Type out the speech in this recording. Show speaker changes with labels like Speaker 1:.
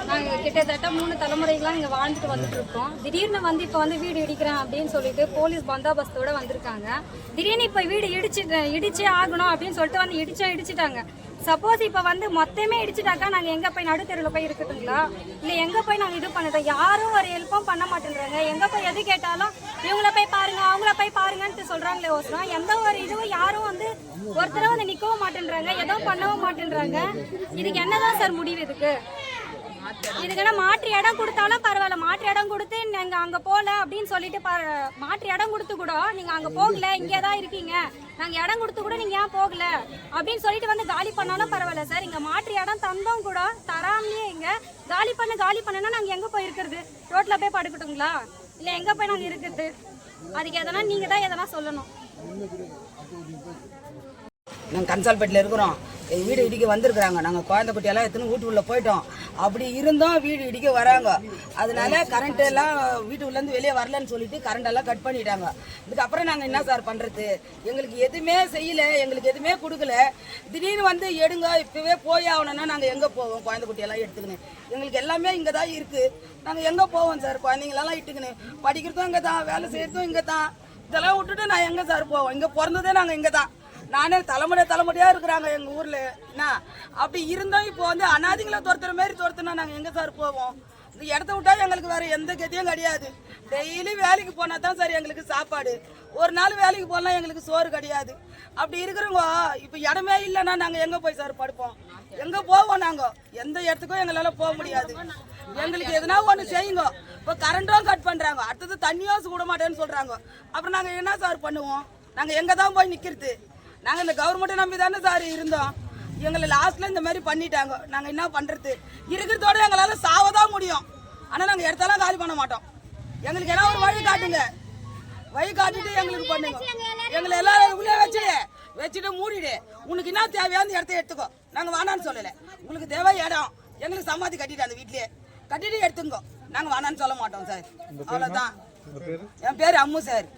Speaker 1: நாங்கள் கிட்டத்தட்ட 3 தலைமுறைகளாக இங்கே வாழ்ந்துட்டு வந்துட்டு இருக்கோம். திடீர்னு வந்து இப்போ வந்து வீடு இடிக்கிறேன் அப்படின்னு சொல்லிட்டு போலீஸ் பந்தாபஸ்தோட வந்திருக்காங்க. திடீர்னு இப்போ வீடு இடிச்சே ஆகணும் அப்படின்னு சொல்லிட்டு வந்து இடிச்சிட்டாங்க. சப்போஸ் இப்போ வந்து மொத்தமே இடிச்சிட்டாக்கா நாங்கள் எங்கே போய் நடுத்தெருவில் போய் இருக்கட்டுங்களா? இல்லை எங்கே போய் நாங்கள் இது பண்ணிட்டோம்? யாரும் ஒரு ஹெல்ப்பும் பண்ண மாட்டேங்கிறாங்க. எங்கே போய் எது கேட்டாலும் இவங்கள போய் பாருங்க அவங்கள போய் பாருங்கன்ட்டு சொல்கிறாங்களே ஓசரம் எந்த ஒரு இதுவும் யாரும் வந்து ஒருத்தர வந்து நிற்கவும் மாட்டேன்றாங்க, எதுவும் பண்ணவும் மாட்டேன்றாங்க. இதுக்கு என்னதான் சார் முடிவு? இதுக்கெல்லாம் மாற்று இடம் கொடுத்தாலும் பரவாயில்ல. மாற்று இடம் கொடுத்து நீங்கள் அங்கே போகல அப்படின்னு சொல்லிட்டு மாற்று இடம் கொடுத்து கூட நீங்கள் அங்கே போகல, இங்கே தான் இருக்கீங்க, நாங்கள் இடம் கொடுத்து கூட நீங்கள் ஏன் போகல அப்படின்னு சொல்லிட்டு வந்து காலி பண்ணாலும் பரவாயில்ல சார். இங்கே மாற்று இடம் தந்தோம் கூட தராமலே இங்கே காலி பண்ணுன்னா நாங்கள் எங்கே போய் இருக்கிறது? ரோட்டில் போய் படுக்கட்டுங்களா? இல்லை எங்கே போய் நாங்கள் இருக்கிறது? அதுக்கு எதனா நீங்கள் தான் எதனா சொல்லணும்.
Speaker 2: நாங்கள் கன்சால்பேட்டில் இருக்கிறோம். எங்கள் வீடு இடிக்க வந்திருக்கிறாங்க. நாங்கள் குழந்தைக்குட்டியெல்லாம் எத்தனை வீட்டு உள்ளே போயிட்டோம். அப்படி இருந்தோம் வீடு இடிக்க வராங்க. அதனால கரண்ட் எல்லாம் வீட்டு உள்ளேருந்து வெளியே வரலன்னு சொல்லிட்டு கரண்ட் எல்லாம் கட் பண்ணிட்டாங்க. இதுக்கப்புறம் நாங்கள் என்ன சார் பண்ணுறது? எங்களுக்கு எதுவுமே செய்யலை, எங்களுக்கு எதுவுமே கொடுக்கல. திடீர்னு வந்து எடுங்க இப்போவே போய் ஆகணும்னா நாங்கள் எங்கே போவோம்? குழந்தைக்குட்டியெல்லாம் எடுத்துக்கின்னு எங்களுக்கு எல்லாமே இங்கே தான் இருக்குது. நாங்கள் எங்கே போவோம் சார்? குழந்தைங்களெல்லாம் இட்டுக்கின்னு படிக்கிறதும் இங்கே தான், வேலை செய்யறதும் இங்கே தான். இதெல்லாம் விட்டுட்டு நான் எங்கே சார் போவோம்? இங்கே பிறந்ததே நாங்கள் இங்கே தான். நானே தலைமுறையாக இருக்கிறாங்க எங்கள் ஊரில். என்ன அப்படி இருந்தோம் இப்போ வந்து அனாதிகளை துரத்துற மாரி துரத்துனா நாங்கள் எங்கே சார் போவோம்? இந்த இடத்த விட்டா எங்களுக்கு வேறு எந்த கதியும் கிடையாது. டெய்லி வேலைக்கு போனால் தான் சார் எங்களுக்கு சாப்பாடு. ஒரு நாள் வேலைக்கு போனால் எங்களுக்கு சோறு கிடையாது. அப்படி இருக்கிறவங்க இப்போ இடமே இல்லைன்னா நாங்கள் எங்கே போய் சார் படுப்போம்? எங்கே போவோம்? நாங்கள் எந்த இடத்துக்கும் எங்களால் போக முடியாது. எங்களுக்கு எதுனா ஒன்று செய்யுங்க. இப்போ கரண்ட்டும் கட் பண்ணுறாங்க, அடுத்தது தண்ணியும் விட மாட்டேன்னு சொல்கிறாங்க. அப்புறம் நாங்கள் என்ன சார் பண்ணுவோம்? நாங்கள் எங்கே தான் போய் நிற்கிறது? நாங்கள் இந்த கவர்மெண்ட்டை நம்பி தானே சார் இருந்தோம். எங்களை லாஸ்ட்டில் இந்த மாதிரி பண்ணிட்டாங்க. நாங்கள் என்ன பண்ணுறது? இருக்கிறதோட எங்களால் சாவதான் முடியும். ஆனால் நாங்கள் இடத்தெல்லாம் காலி பண்ண மாட்டோம். எங்களுக்கு என்ன ஒரு வழி காட்டுங்க, வழி காட்டிட்டு எங்களுக்கு பண்ணுங்க. எங்களை எல்லாம் உள்ளே வச்சுட்டு மூடிடு. உனக்கு என்ன தேவையான இடத்த எடுத்துக்கோ, நாங்கள் வேணான்னு சொல்லலை. உங்களுக்கு தேவை இடம் எங்களுக்கு சமாதி கட்டிட்டு அந்த வீட்லேயே கட்டிட்டு எடுத்துங்கோ. நாங்கள் வேணான்னு சொல்ல மாட்டோம் சார். அவ்வளோதான். என் பேர் அம்மு சார்.